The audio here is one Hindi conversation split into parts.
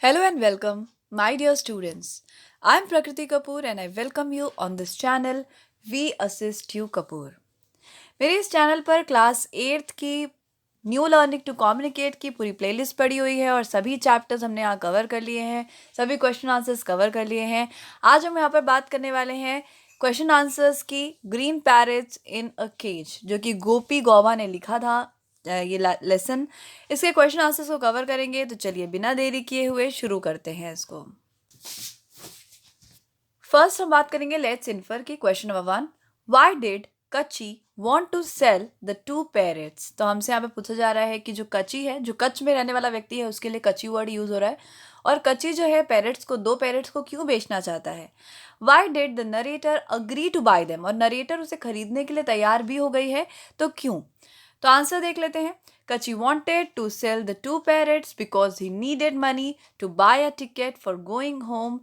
Hello and welcome, my dear students. I'm Prakriti Kapoor and I welcome you on this channel We Assist You Kapoor. मेरे इस चैनल पर क्लास 8th की न्यू लर्निंग टू कम्युनिकेट की पूरी प्लेलिस्ट पड़ी हुई है और सभी चैप्टर्स हमने यहाँ कवर कर लिए हैं, सभी क्वेश्चन आंसर्स कवर कर लिए हैं। आज हम यहाँ पर बात करने वाले हैं क्वेश्चन आंसर्स की green parrots in a cage, जो कि गोपी गौबा ने लिखा था ये लेसन। इसके क्वेश्चन आंसर्स को कवर करेंगे, तो चलिए बिना देरी किए हुए शुरू करते हैं इसको। फर्स्ट हम बात करेंगे लेट्स इन्फर की क्वेश्चन नंबर 1, व्हाई डिड कच्ची want to sell the two parrots। तो हमसे यहाँ पे पूछा जा रहा है कि जो कच्ची है, जो कच्छ में रहने वाला व्यक्ति है, उसके लिए कच्ची वर्ड यूज हो रहा है, और कच्ची जो है पैरेट्स को, दो पैरेट्स को क्यों बेचना चाहता है। Why did the narrator agree to buy them, और नरेटर उसे खरीदने के लिए तैयार भी हो गई है, तो क्यों। तो आंसर देख लेते हैं। कच्ची wanted to sell the two parrots because he needed money to buy a ticket for going home।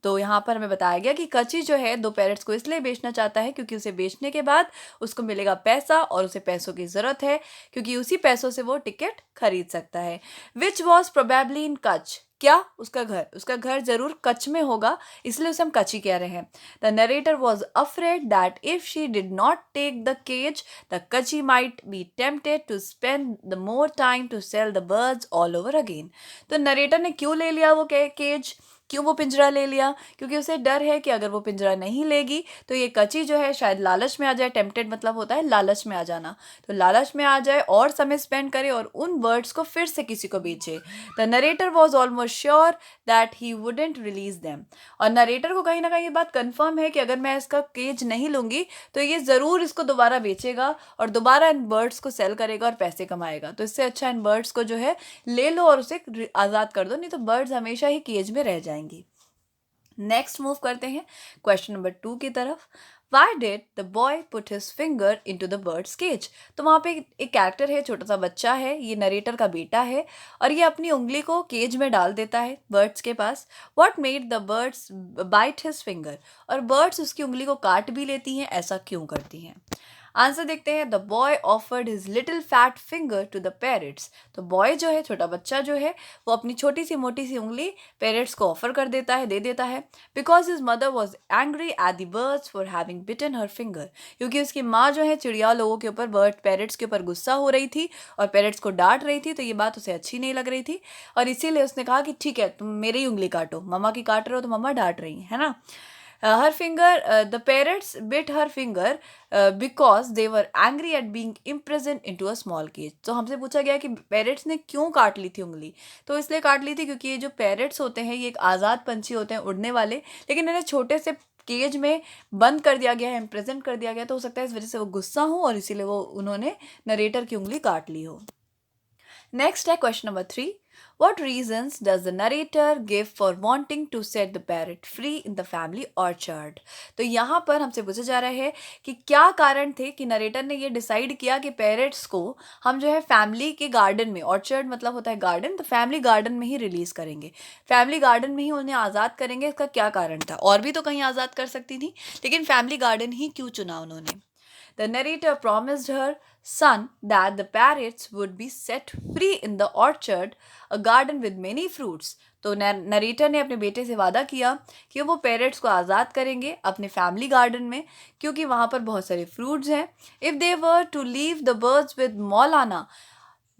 तो यहाँ पर हमें बताया गया कि कच्ची जो है दो पैरेट्स को इसलिए बेचना चाहता है क्योंकि उसे बेचने के बाद उसको मिलेगा पैसा, और उसे पैसों की ज़रूरत है क्योंकि उसी पैसों से वो टिकट खरीद सकता है। Which was probably in Kutch, क्या उसका घर जरूर कच्छ में होगा, इसलिए उसे हम कच्ची कह रहे हैं। The narrator was afraid that if she did not take the cage the Kachchi might be tempted to spend the more time to sell the birds all over again. तो नरेटर ने क्यों ले लिया वो केज, क्यों वो पिंजरा ले लिया, क्योंकि उसे डर है कि अगर वो पिंजरा नहीं लेगी तो ये कच्ची जो है शायद लालच में आ जाए। टेम्पटेड मतलब होता है लालच में आ जाना, तो लालच में आ जाए और समय स्पेंड करे और उन बर्ड्स को फिर से किसी को बेचे। The narrator was almost sure that he wouldn't release them, और नरेटर को कहीं ना कहीं ये बात कंफर्म है कि अगर मैं इसका केज नहीं लूंगी तो ये ज़रूर इसको दोबारा बेचेगा और दोबारा इन बर्ड्स को सेल करेगा और पैसे कमाएगा। तो इससे अच्छा इन बर्ड्स को जो है ले लो और उसे आज़ाद कर दो, नहीं तो बर्ड्स हमेशा ही केज में रह जाएंगी। नेक्स्ट मूव करते हैं क्वेश्चन नंबर 2 की तरफ। Why did the boy put his finger into the bird's cage. तो वहाँ पे एक कैरेक्टर है, छोटा सा बच्चा है, ये नरेटर का बेटा है, और ये अपनी उंगली को केज में डाल देता है बर्ड्स के पास। What made the birds bite his finger, और बर्ड्स उसकी उंगली को काट भी लेती हैं, ऐसा क्यों करती हैं। आंसर देखते हैं। The boy offered his little fat finger to the parrots. तो बॉय जो है, छोटा बच्चा जो है, वो अपनी छोटी सी मोटी सी उंगली पैरेट्स को ऑफर कर देता है, दे देता है। Because his mother was angry at the birds for having bitten her finger. क्योंकि उसकी माँ जो है चिड़िया लोगों के ऊपर, पैरेट्स के ऊपर गुस्सा हो रही थी और पैरेट्स को डांट रही थी, तो ये बात उसे अच्छी नहीं लग रही थी, और इसीलिए उसने कहा कि ठीक है तुम मेरी उंगली काटो, मम्मा की काट रहे हो तो मम्मा डांट रही है ना। Her finger, the parrots bit her finger because they were angry at being imprisoned into a small cage। तो हमसे पूछा गया कि पैरेट्स ने क्यों काट ली थी उंगली। तो इसलिए काट ली थी क्योंकि ये जो पैरेट्स होते हैं ये एक आज़ाद पंछी होते हैं, उड़ने वाले, लेकिन इन्हें छोटे से केज में बंद कर दिया गया है, इम्प्रेजेंट कर दिया गया, तो हो सकता है इस वजह से वो गुस्सा हो और इसीलिए वो उन्होंने नरेटर की उंगली काट ली हो। नेक्स्ट है question number 3। What reasons does the narrator give for wanting to set the parrot free in the family orchard? तो यहाँ पर हमसे पूछा जा रहा है कि क्या कारण थे कि नरेटर ने ये डिसाइड किया कि पेरेंट्स को हम जो है फैमिली के गार्डन में, ऑर्चर्ड मतलब होता है गार्डन, तो फैमिली गार्डन में ही रिलीज करेंगे, फैमिली गार्डन में ही उन्हें आज़ाद करेंगे। इसका क्या कारण था, और भी तो कहीं आज़ाद कर सकती थी, लेकिन फैमिली गार्डन ही क्यों चुना उन्होंने। The narrator promised her son that the parrots would be set free in the orchard, a garden with many fruits। तो नरेटर ने अपने बेटे से वादा किया कि वो पेरेट्स को आज़ाद करेंगे अपने फैमिली गार्डन में, क्योंकि वहाँ पर बहुत सारे फ्रूट्स हैं। If they were to leave the birds with Maulana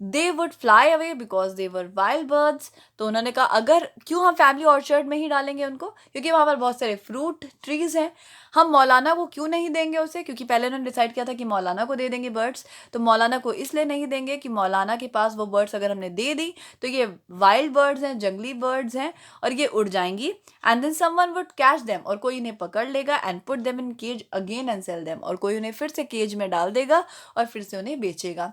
they would fly away because they were wild birds. तो उन्होंने कहा अगर क्यों हम फैमिली ऑर्चर्ड में ही डालेंगे उनको, क्योंकि वहाँ पर बहुत सारे फ्रूट ट्रीज हैं। हम मौलाना को क्यों नहीं देंगे उसे, क्योंकि पहले उन्होंने डिसाइड किया था कि मौलाना को दे देंगे बर्ड्स, तो मौलाना को इसलिए नहीं देंगे कि मौलाना के पास वो बर्ड्स अगर हमने दे दी तो ये वाइल्ड बर्ड्स हैं, जंगली बर्ड्स हैं, और ये उड़ जाएंगी, and then someone would catch them, और कोई इन्हें पकड़ लेगा, and put them in cage again and sell them, और कोई उन्हें फिर से केज में डाल देगा और फिर से उन्हें बेचेगा।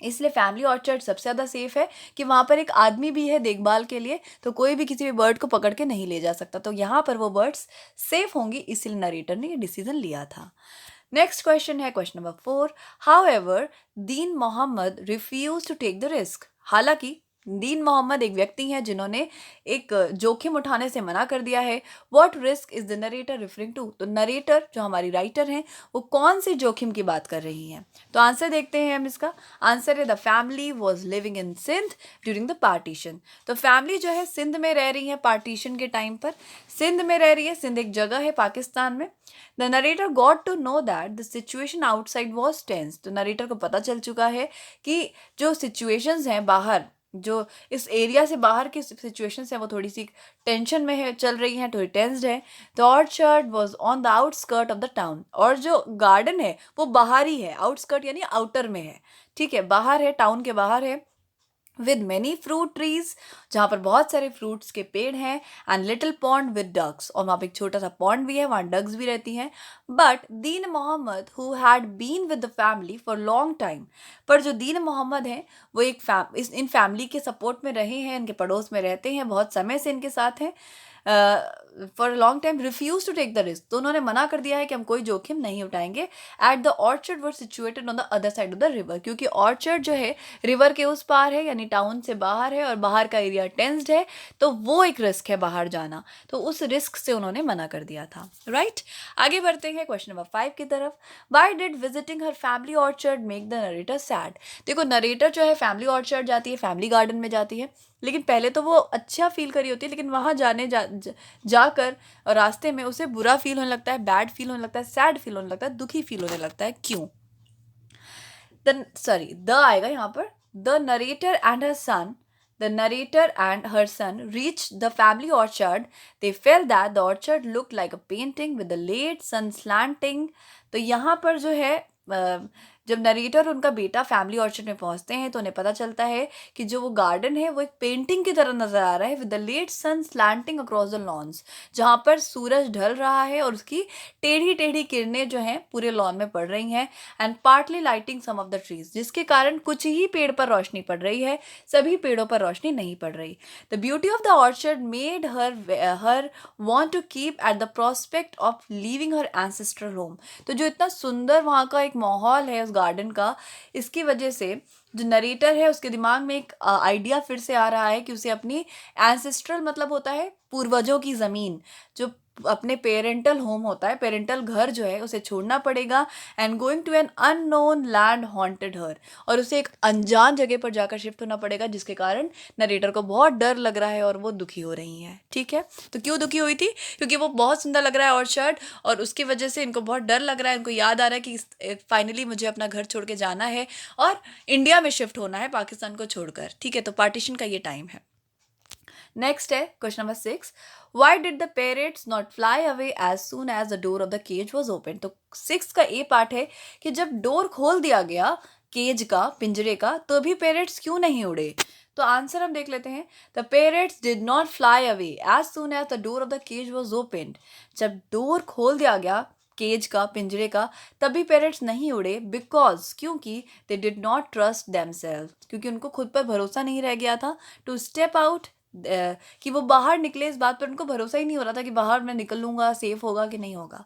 इसलिए फैमिली ऑर्चर्ड सबसे ज़्यादा सेफ है कि वहाँ पर एक आदमी भी है देखभाल के लिए, तो कोई भी किसी भी बर्ड को पकड़ के नहीं ले जा सकता, तो यहाँ पर वो बर्ड्स सेफ होंगी, इसलिए नरेटर ने ये डिसीजन लिया था। नेक्स्ट क्वेश्चन है question number 4। However Deen Mohammad refuse to take the risk. हालांकि दीन मोहम्मद एक व्यक्ति हैं जिन्होंने एक जोखिम उठाने से मना कर दिया है। What risk is the narrator referring to? तो नरेटर जो हमारी राइटर हैं वो कौन सी जोखिम की बात कर रही हैं? तो आंसर देखते हैं हम इसका। आंसर है the family was living in Sindh during the partition. तो फैमिली जो है सिंध में रह रही है पार्टीशन के टाइम पर, सिंध में रह रही है। सिंध एक जगह है पाकिस्तान में। The narrator got to know that the situation outside was tense. तो नरेटर को पता चल चुका है कि जो सिचुएशंस हैं बाहर, जो इस एरिया से बाहर की सिचुएशंस है वो थोड़ी सी टेंशन में है, चल रही हैं, थोड़ी टेंस्ड है। The orchard was on the outskirt of the town. और जो गार्डन है वो बाहर ही है, आउटस्कर्ट यानी आउटर में है, ठीक है, बाहर है, टाउन के बाहर है। विद मैनी फ्रूट ट्रीज, जहाँ पर बहुत सारे फ्रूट्स के पेड़ हैं। And little pond with ducks, और वहाँ पे एक छोटा सा पॉन्ड भी है, वहाँ डक्स भी रहती हैं। But Deen Mohammad who had been with the family for long time, पर जो दीन मोहम्मद हैं वो इन फैमिली के सपोर्ट में रहे हैं, इनके पड़ोस में रहते हैं, बहुत समय से इनके साथ हैं, for long time refuse to take the risk. तो उन्होंने मना कर दिया है कि हम कोई जोखिम नहीं उठाएंगे। At the orchard were situated on the other side of the river, क्योंकि ऑर्चर्ड जो है रिवर के उस पार है, यानी टाउन से बाहर है और बाहर का एरिया टेंस्ड है, तो वो एक रिस्क है बाहर जाना, तो उस रिस्क से उन्होंने मना कर दिया था। राइट, आगे बढ़ते हैं क्वेश्चन नंबर 5 की तरफ। Why did visiting her family orchard make the narrator sad? देखो नरेटर जो है फैमिली ऑर्चर्ड जाती है, फैमिली गार्डन में जाती है, लेकिन पहले तो वो अच्छा फील करी होती है, लेकिन वहाँ जाकर और रास्ते में उसे बुरा फील होने लगता है, बैड फील होने लगता है, सैड फील होने लगता है, दुखी फील होने लगता है। क्यों? द आएगा यहाँ पर। The narrator and her son, the narrator and her son reached the family orchard. They felt that the orchard looked like a painting with the late sun slanting. तो यहाँ पर जो है जब नरेटर और उनका बेटा फैमिली ऑर्चर्ड में पहुंचते हैं तो उन्हें पता चलता है कि जो वो गार्डन है वो एक पेंटिंग की तरह नजर आ रहा है, with the late sun slanting across the lawns, जहाँ पर सूरज ढल रहा है और उसकी टेढ़ी टेढ़ी किरणें जो हैं पूरे लॉन में पड़ रही हैं। And partly lighting some of the trees, जिसके कारण कुछ ही पेड़ पर रोशनी पड़ रही है, सभी पेड़ों पर रोशनी नहीं पड़ रही। The beauty of the orchard made her want to keep at the prospect of leaving her ancestral home. तो जो इतना सुंदर वहाँ का एक माहौल है गार्डन का, इसकी वजह से जो नरेटर है उसके दिमाग में एक आइडिया फिर से आ रहा है कि उसे अपनी एंसेस्ट्रल, मतलब होता है पूर्वजों की ज़मीन, जो अपने पेरेंटल होम होता है, पेरेंटल घर जो है, उसे छोड़ना पड़ेगा। And going to an unknown land haunted her, और उसे एक अनजान जगह पर जाकर शिफ्ट होना पड़ेगा, जिसके कारण नरेटर को बहुत डर लग रहा है और वो दुखी हो रही हैं। ठीक है, तो क्यों दुखी हुई थी? क्योंकि वो बहुत सुंदर लग रहा है ऑर्चर्ड, और उसकी वजह से इनको बहुत डर लग रहा है, इनको याद आ रहा है कि फाइनली मुझे अपना घर छोड़ के जाना है और इंडिया में शिफ्ट होना है पाकिस्तान को छोड़कर। ठीक है, तो पार्टीशन का ये टाइम है। नेक्स्ट है question number 6। Why did the parrots not fly away as soon as the door of the cage was open? तो 6 का ए पार्ट है कि जब डोर खोल दिया गया केज का, पिंजरे का, तो भी पेरेट्स क्यों नहीं उड़े? तो आंसर हम देख लेते हैं। The parrots did not fly away as soon as the door of the cage was open. जब डोर खोल दिया गया केज का, पिंजरे का, तभी पेरेट्स नहीं उड़े, बिकॉज, क्योंकि they did not trust themselves, क्योंकि उनको खुद पर भरोसा नहीं रह गया था, टू स्टेप आउट, कि वो बाहर निकले, इस बात पर उनको भरोसा ही नहीं हो रहा था कि बाहर मैं निकल लूंगा, सेफ होगा कि नहीं होगा।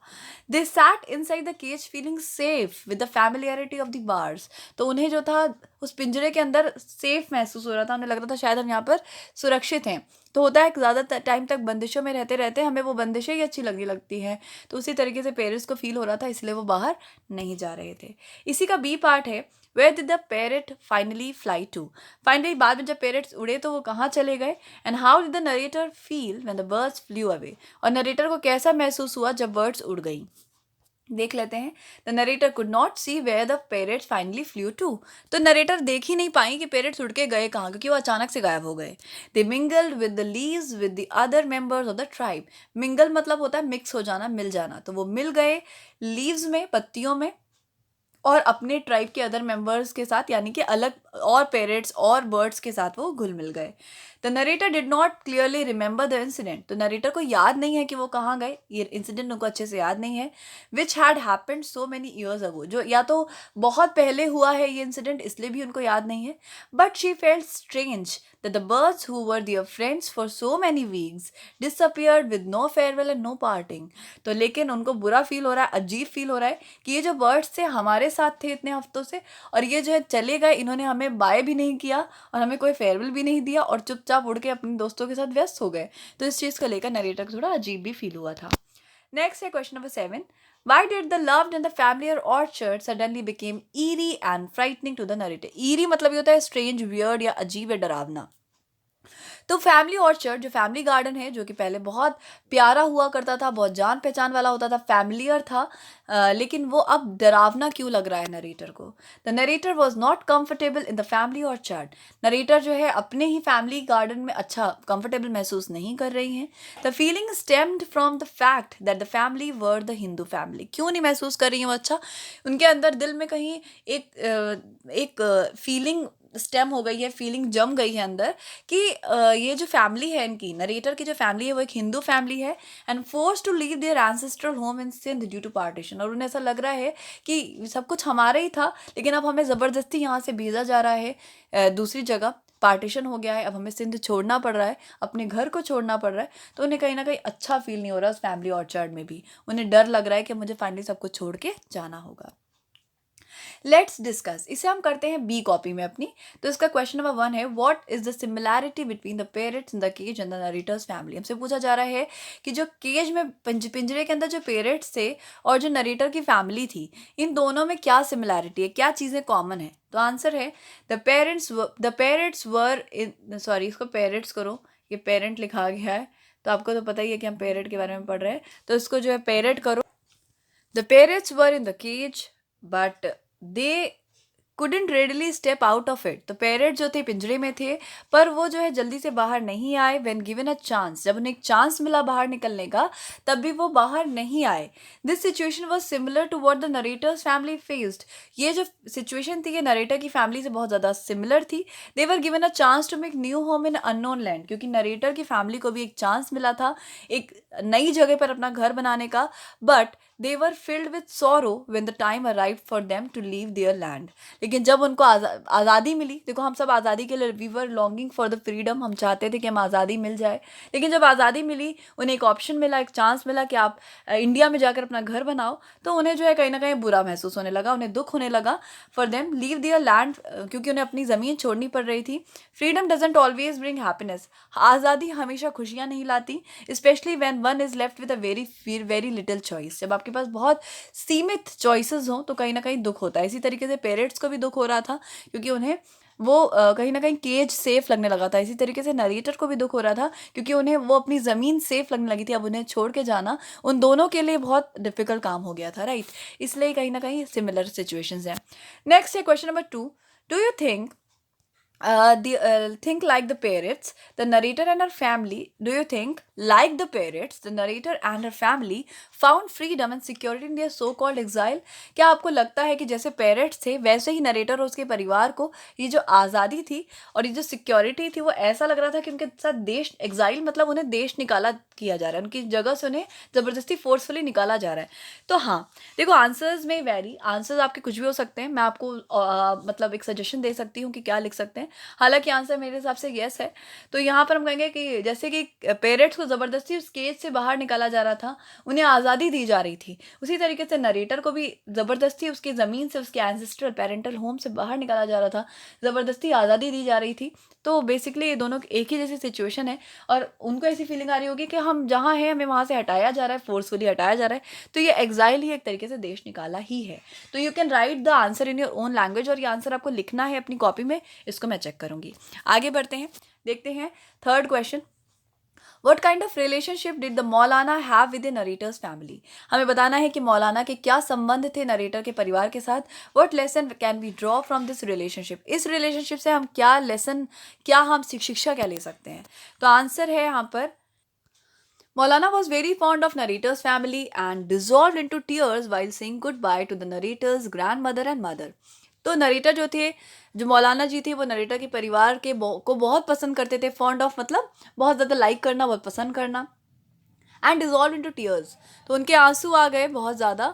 They sat inside the cage feeling safe with the familiarity of the bars. तो उन्हें जो था उस पिंजरे के अंदर सेफ महसूस हो रहा था, उन्हें लग रहा था शायद हम यहाँ पर सुरक्षित हैं। तो होता है ज़्यादा टाइम तक बंदिशों में रहते रहते हमें वो बंदिशें ही अच्छी लगने लगती हैं, तो उसी तरीके से पेरेंट्स को फील हो रहा था, इसलिए वो बाहर नहीं जा रहे थे। इसी का बी पार्ट है, where did the parrot finally fly to? Finally बाद में जब पेरेट्स उड़े तो वो कहाँ चले गए? And how did the narrator feel when the birds flu away? और नरेटर को कैसा महसूस हुआ जब बर्ड्स उड़ गई? देख लेते हैं। The narrator could not see where the parrots finally flew to. तो नरेटर देख ही नहीं पाई कि पेरेट्स उड़ के गए कहाँ, क्योंकि वो अचानक से गायब हो गए। They mingled with the leaves with the other members of the tribe. Mingle मतलब होता है मिक्स हो जाना, मिल जाना, तो वो मिल गए लीव्स में, पत्तियों में, और अपने ट्राइब के अदर मेंबर्स के साथ, यानी कि अलग और पेरेट्स और बर्ड्स के साथ वो घुल मिल गए। The narrator did not clearly remember the incident. तो नरेटर को याद नहीं है कि वो कहाँ गए, ये इंसिडेंट उनको अच्छे से याद नहीं है। Which had happened so many years ago, जो या तो बहुत पहले हुआ है ये इंसिडेंट, इसलिए भी उनको याद नहीं है। But she felt strange that the birds who were their friends for so many weeks disappeared with no farewell and no parting. तो लेकिन उनको बुरा फील हो रहा है, अजीब फील हो रहा है कि ये जो बर्ड्स थे हमारे साथ थे इतने हफ्तों से, और ये जो है चले गए, इन्होंने हमें हमें बाय भी नहीं किया और हमें कोई फेयरवेल भी नहीं दिया और चुपचाप उड़ के अपने दोस्तों के साथ व्यस्त हो गए। तो इस चीज़ को लेकर नरेटर को थोड़ा अजीब भी फील हुआ था। नेक्स्ट है question number 7। Why did the loved and the familiar orchard suddenly became eerie and frightening to the narrator? Eerie मतलब ये होता है स्ट्रेंज, वियर्ड या अजीब या डरावना। तो फैमिली ऑर्चर्ड जो फैमिली गार्डन है, जो कि पहले बहुत प्यारा हुआ करता था, बहुत जान पहचान वाला होता था, फैमिलियर था, लेकिन वो अब डरावना क्यों लग रहा है नरेटर को? The narrator was not comfortable in the family orchard. Narrator जो है अपने ही फैमिली गार्डन में अच्छा कंफर्टेबल महसूस नहीं कर रही हैं। The feeling stemmed from the fact that the family were the Hindu family. क्यों नहीं महसूस कर रही हैं वो? अच्छा, उनके अंदर दिल में कहीं एक फीलिंग स्टेम हो गई है, फीलिंग जम गई है अंदर कि ये जो फैमिली है इनकी, नरेटर की जो फैमिली है वो एक हिंदू फैमिली है and force to leave their ancestral home in Sindh due to partition. और उन्हें ऐसा लग रहा है कि सब कुछ हमारा ही था, लेकिन अब हमें ज़बरदस्ती यहाँ से भेजा जा रहा है दूसरी जगह, पार्टीशन हो गया है, अब हमें सिंध छोड़ना पड़ रहा है, अपने घर को छोड़ना पड़ रहा है। तो उन्हें कहीं ना कहीं अच्छा फील नहीं हो रहा उस फैमिली ऑर्चर्ड में भी। उन्हें डर लग रहा है कि मुझे फाइनली सब कुछ छोड़ के जाना होगा। लेट्स डिस्कस, इसे हम करते हैं बी कॉपी में अपनी। तो इसका क्वेश्चन नंबर 1 है, what is the similarity between the parents in the cage and the narrator's family. हमसे पूछा जा रहा है कि जो केज में पिंजरे के अंदर जो पेरेंट्स थे और जो नरेटर की फैमिली थी, इन दोनों में क्या सिमिलैरिटी है, क्या चीज़ें कॉमन है? तो आंसर है the parents were in, sorry इसको पेरेंट्स करो, ये पेरेंट लिखा गया है, तो आपको तो पता ही है कि हम पेरेंट के बारे में पढ़ रहे हैं, तो इसको जो है पेरेंट करो। The parents were in the cage but they couldn't readily step out of it। तो पेरेंट जो थे पिंजरे में थे, पर वो जो है जल्दी से बाहर नहीं आए। when given a chance, जब उन्हें एक चांस मिला बाहर निकलने का, तब भी वो बाहर नहीं आए। This situation was similar to what the narrator's family faced. ये जो सिचुएशन थी ये नरेटर की फैमिली से बहुत ज़्यादा सिमिलर थी। They were given a chance to make new home in unknown land, क्योंकि नरेटर की फैमिली को भी एक चांस मिला था एक नई जगह पर अपना घर बनाने का, but they were filled with sorrow when the time arrived for them to leave their land. लेकिन जब उनको आज़ादी मिली, देखो हम सब आज़ादी के लिए, we were longing for the freedom, हम चाहते थे कि हम आज़ादी मिल जाए, लेकिन जब आज़ादी मिली, उन्हें एक ऑप्शन मिला, एक चांस मिला कि आप इंडिया में जाकर अपना घर बनाओ, तो उन्हें जो है कहीं ना कहीं बुरा महसूस होने लगा, उन्हें दुख होने लगा for them leave their land, क्योंकि उन्हें अपनी ज़मीन छोड़नी पड़ रही थी। Freedom doesn't always bring happiness. आज़ादी हमेशा खुशियाँ नहीं लाती, specially when one is left with a very little choice. जब आपके पास बहुत सीमित चॉइसेस हों तो कहीं ना कहीं दुख होता है। इसी तरीके से पेरेंट्स को भी दुख हो रहा था, क्योंकि उन्हें वो कहीं ना कहीं केज सेफ लगने लगा था। इसी तरीके से नरेटर को भी दुख हो रहा था, क्योंकि उन्हें वो अपनी ज़मीन सेफ लगने लगी थी। अब उन्हें छोड़ के जाना उन दोनों के लिए बहुत डिफिकल्ट काम हो गया था, राइट? इसलिए कहीं ना कहीं सिमिलर सिचुएशंस हैं। नेक्स्ट है question number 2। Do you think think like the parrots, the narrator and her family, do you think like the parrots, the narrator and her family found freedom and security in their so-called exile? क्या आपको लगता है कि जैसे पेरेंट्स थे वैसे ही नरेटर और उसके परिवार को ये जो आज़ादी थी और ये जो सिक्योरिटी थी, वो ऐसा लग रहा था कि उनके साथ देश एग्जाइल मतलब उन्हें देश निकाला किया जा रहा है, उनकी जगह से उन्हें ज़बरदस्ती फोर्सफुली निकाला जा रहा है? तो हाँ, देखो आंसर्स में वेरी, आंसर्स आपके कुछ भी हो सकते हैं। मैं आपको मतलब एक सजेशन दे सकती हूँ कि क्या लिख सकते हैं। हालांकि आंसर मेरे हिसाब से यस है। तो यहाँ पर हम कहेंगे कि जैसे कि पेरेंट्स को ज़बरदस्ती उस केज से बाहर निकाला जा रहा था, उन्हें आज़ादी दी जा रही थी, उसी तरीके से नरेटर को भी ज़बरदस्ती उसकी ज़मीन से, उसके एंसेस्ट्रल पेरेंटल होम से बाहर निकाला जा रहा था, ज़बरदस्ती आज़ादी दी जा रही थी। तो बेसिकली ये दोनों एक ही जैसी सिचुएशन है और उनको ऐसी फीलिंग आ रही होगी कि हम जहाँ हैं हमें वहाँ से हटाया जा रहा है, फोर्सफुली हटाया जा रहा है। तो ये एग्जाइल ही एक तरीके से देश निकाला ही है। तो you can write the answer in your own language, और ये आंसर आपको लिखना है अपनी कॉपी में, इसको मैं चेक करूँगी। आगे बढ़ते हैं, देखते हैं third question. What kind of relationship did the Maulana have with the narrator's family? हमें बताना है कि मौलाना के क्या संबंध थे नरेटर के परिवार के साथ। What lesson can we draw from this relationship? इस रिलेशनशिप से हम क्या लेसन, क्या हम शिक्षा क्या ले सकते हैं? तो आंसर है यहाँ पर, Maulana was very fond of narrator's family and dissolved into tears while saying goodbye to the narrator's grandmother and mother. तो नरेटर जो थे, जो मौलाना जी थे, वो नरेटर के परिवार के को बहुत पसंद करते थे। फॉन्ड ऑफ मतलब बहुत ज़्यादा लाइक करना, बहुत पसंद करना। एंड डिजॉल्व इनटू टीयर्स, तो उनके आंसू आ गए बहुत ज़्यादा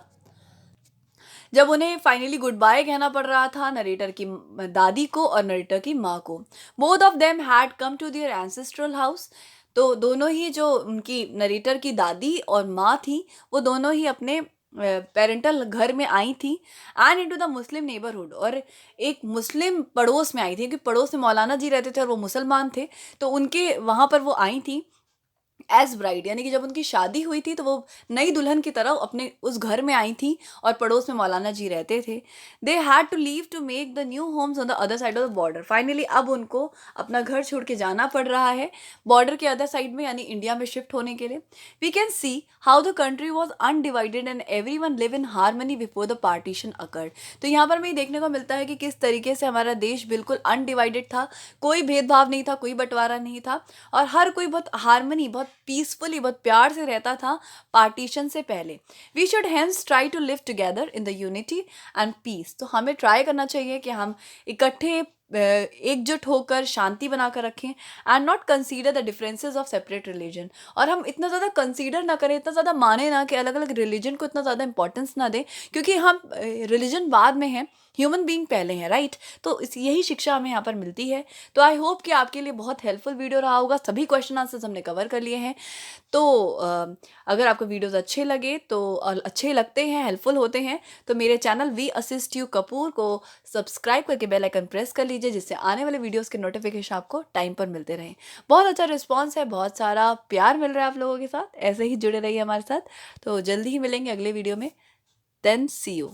जब उन्हें फाइनली गुड बाय कहना पड़ रहा था नरेटर की दादी को और नरेटर की माँ को। Both of them had come to their ancestral house, तो दोनों ही जो उनकी नरेटर की दादी और माँ थी, वो दोनों ही अपने पेरेंटल घर में आई थी and into the Muslim neighbourhood, और एक मुस्लिम पड़ोस में आई थी क्योंकि पड़ोस में मौलाना जी रहते थे और वो मुसलमान थे, तो उनके वहाँ पर वो आई थी एज ब्राइड, यानी कि जब उनकी शादी हुई थी तो वो नई दुल्हन की तरह अपने उस घर में आई थी और पड़ोस में मौलाना जी रहते थे। They had to leave to make the new homes on the other side of the border. Finally अब उनको अपना घर छोड़ के जाना पड़ रहा है बॉर्डर के अदर साइड में, यानी इंडिया में शिफ्ट होने के लिए। We can see how the country was undivided and everyone live in harmony before the partition occurred. तो यहाँ पर हमें देखने को मिलता है कि किस तरीके से हमारा देश बिल्कुल अनडिवाइडेड था, कोई भेदभाव नहीं था, कोई बंटवारा नहीं था, और हर कोई बहुत हारमनी, बहुत पीसफुली, बहुत प्यार से रहता था पार्टीशन से पहले। We should hence try to live together in the unity and peace. तो हमें ट्राई करना चाहिए कि हम इकट्ठे एकजुट होकर शांति बनाकर रखें and not consider the differences of separate religion. और हम इतना ज़्यादा कंसीडर ना करें, इतना ज़्यादा माने ना कि अलग अलग रिलीजन को इतना ज़्यादा इंपॉर्टेंस ना दें, क्योंकि हम रिलीजन बाद में हैं, ह्यूमन बीइंग पहले हैं, राइट। तो यही शिक्षा हमें यहाँ पर मिलती है। तो आई होप कि आपके लिए बहुत हेल्पफुल वीडियो रहा होगा। सभी क्वेश्चन आंसर्स हमने कवर कर लिए हैं। तो अगर आपको वीडियोस अच्छे लगे तो, और अच्छे लगते हैं, हेल्पफुल होते हैं, तो मेरे channel we assist you Kapoor को सब्सक्राइब करके बेल आइकन प्रेस कर लीजिए, जिससे आने वाले वीडियोस के नोटिफिकेशन आपको टाइम पर मिलते रहें। बहुत अच्छा रिस्पॉन्स है, बहुत सारा प्यार मिल रहा है आप लोगों के साथ, ऐसे ही जुड़े रहिए हमारे साथ। तो जल्दी ही मिलेंगे अगले वीडियो में। Then see you.